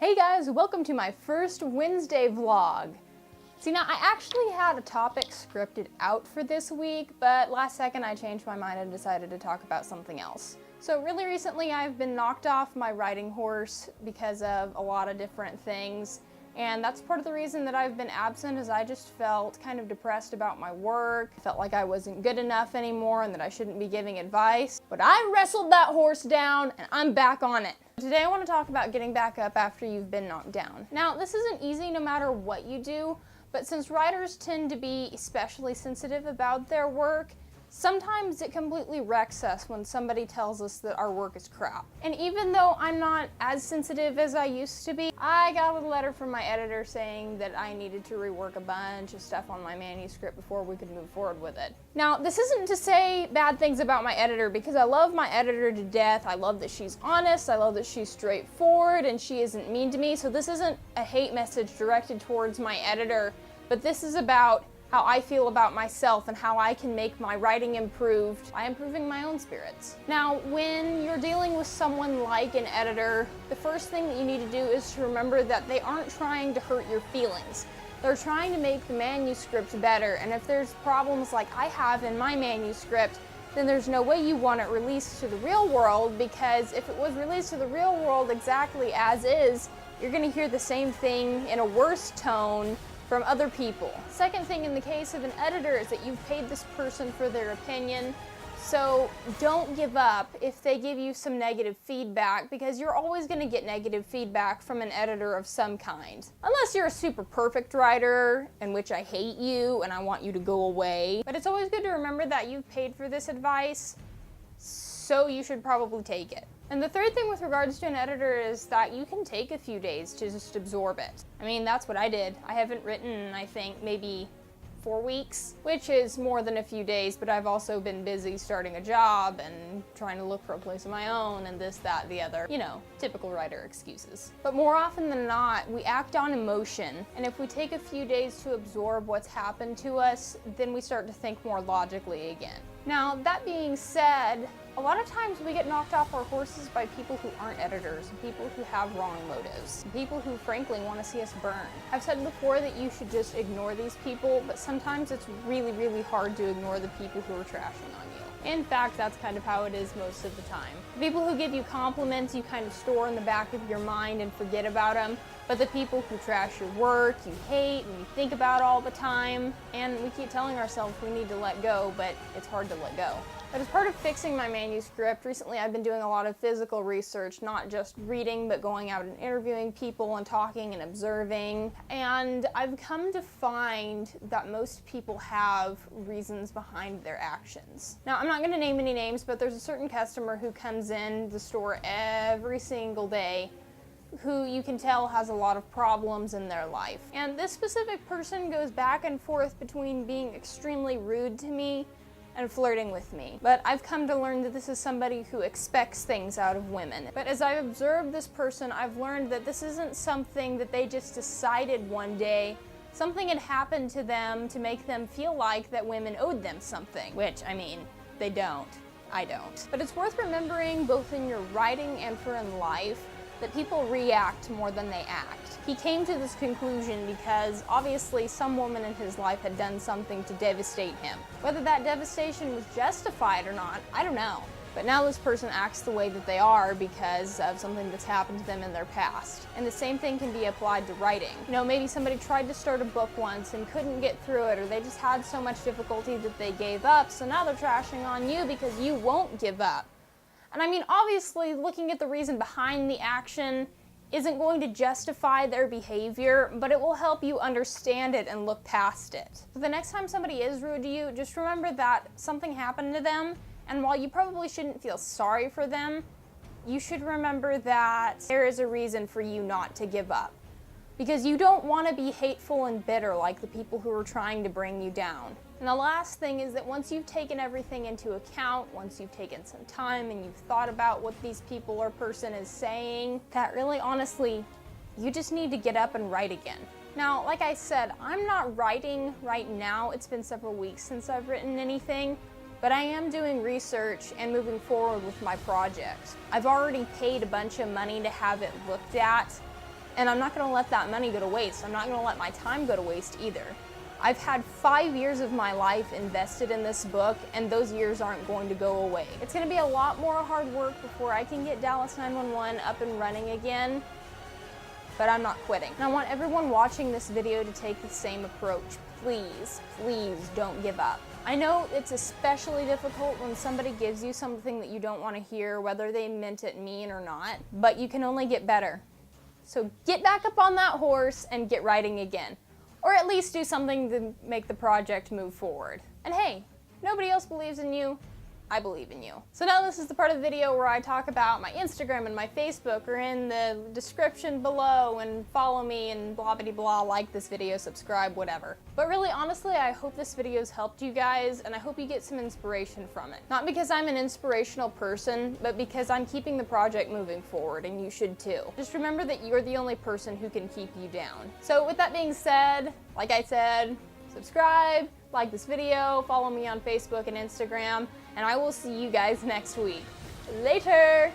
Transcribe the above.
Hey guys, welcome to my first Wednesday vlog. See, now I actually had a topic scripted out for this week, but last second I changed my mind and decided to talk about something else. So really recently I've been knocked off my riding horse because of a lot of different things, and that's part of the reason that I've been absent, is I just felt kind of depressed about my work, felt like I wasn't good enough anymore and that I shouldn't be giving advice. But I wrestled that horse down and I'm back on it. Today I want to talk about getting back up after you've been knocked down. Now, this isn't easy no matter what you do, but since riders tend to be especially sensitive about their work, sometimes it completely wrecks us when somebody tells us that our work is crap. And even though I'm not as sensitive as I used to be, I got a letter from my editor saying that I needed to rework a bunch of stuff on my manuscript before we could move forward with it. Now, this isn't to say bad things about my editor, because I love my editor to death. I love that she's honest, I love that she's straightforward, and she isn't mean to me. So this isn't a hate message directed towards my editor, but this is about how I feel about myself and how I can make my writing improved by improving my own spirits. Now, when you're dealing with someone like an editor, the first thing that you need to do is to remember that they aren't trying to hurt your feelings. They're trying to make the manuscript better, and if there's problems like I have in my manuscript, then there's no way you want it released to the real world, because if it was released to the real world exactly as is, you're gonna hear the same thing in a worse tone from other people. Second thing in the case of an editor is that you've paid this person for their opinion, so don't give up if they give you some negative feedback, because you're always going to get negative feedback from an editor of some kind. Unless you're a super perfect writer, in which I hate you and I want you to go away. But it's always good to remember that you've paid for this advice, so you should probably take it. And the third thing with regards to an editor is that you can take a few days to just absorb it. I mean, that's what I did. I haven't written in, I think, maybe 4 weeks, which is more than a few days, but I've also been busy starting a job and trying to look for a place of my own and this, that, the other. You know, typical writer excuses. But more often than not, we act on emotion, and if we take a few days to absorb what's happened to us, then we start to think more logically again. Now, that being said, a lot of times we get knocked off our horses by people who aren't editors, people who have wrong motives, people who frankly want to see us burn. I've said before that you should just ignore these people, but sometimes it's really, really hard to ignore the people who are trashing on you. In fact, that's kind of how it is most of the time. The people who give you compliments, you kind of store in the back of your mind and forget about them, but the people who trash your work, you hate and you think about all the time, and we keep telling ourselves we need to let go, but it's hard to let go. But as part of fixing my manuscript, recently I've been doing a lot of physical research, not just reading, but going out and interviewing people and talking and observing. And I've come to find that most people have reasons behind their actions. Now, I'm not going to name any names, but there's a certain customer who comes in the store every single day who you can tell has a lot of problems in their life. And this specific person goes back and forth between being extremely rude to me and flirting with me. But I've come to learn that this is somebody who expects things out of women. But as I've observed this person, I've learned that this isn't something that they just decided one day. Something had happened to them to make them feel like that women owed them something, which, I mean, they don't. I don't. But it's worth remembering, both in your writing and for in life, that people react more than they act. He came to this conclusion because obviously some woman in his life had done something to devastate him. Whether that devastation was justified or not, I don't know. But now this person acts the way that they are because of something that's happened to them in their past. And the same thing can be applied to writing. You know, maybe somebody tried to start a book once and couldn't get through it, or they just had so much difficulty that they gave up, so now they're trashing on you because you won't give up. And I mean, obviously, looking at the reason behind the action isn't going to justify their behavior, but it will help you understand it and look past it. So the next time somebody is rude to you, just remember that something happened to them, and while you probably shouldn't feel sorry for them, you should remember that there is a reason for you not to give up. Because you don't want to be hateful and bitter like the people who are trying to bring you down. And the last thing is that once you've taken everything into account, once you've taken some time and you've thought about what these people or person is saying, that really honestly, you just need to get up and write again. Now, like I said, I'm not writing right now. It's been several weeks since I've written anything, but I am doing research and moving forward with my project. I've already paid a bunch of money to have it looked at, And I'm not gonna let that money go to waste. I'm not gonna let my time go to waste either. I've had 5 years of my life invested in this book, and those years aren't going to go away. It's gonna be a lot more hard work before I can get Dallas 911 up and running again, but I'm not quitting. And I want everyone watching this video to take the same approach. Please, please don't give up. I know it's especially difficult when somebody gives you something that you don't want to hear, whether they meant it mean or not, but you can only get better. So get back up on that horse and get riding again. Or at least do something to make the project move forward. And hey, nobody else believes in you. I believe in you. So now this is the part of the video where I talk about my Instagram and my Facebook, or in the description below, and follow me and blah blah blah, like this video, subscribe, whatever. But really, honestly, I hope this video's helped you guys, and I hope you get some inspiration from it. Not because I'm an inspirational person, but because I'm keeping the project moving forward, and you should too. Just remember that you're the only person who can keep you down. So with that being said, like I said, subscribe, like this video, follow me on Facebook and Instagram, and I will see you guys next week. Later!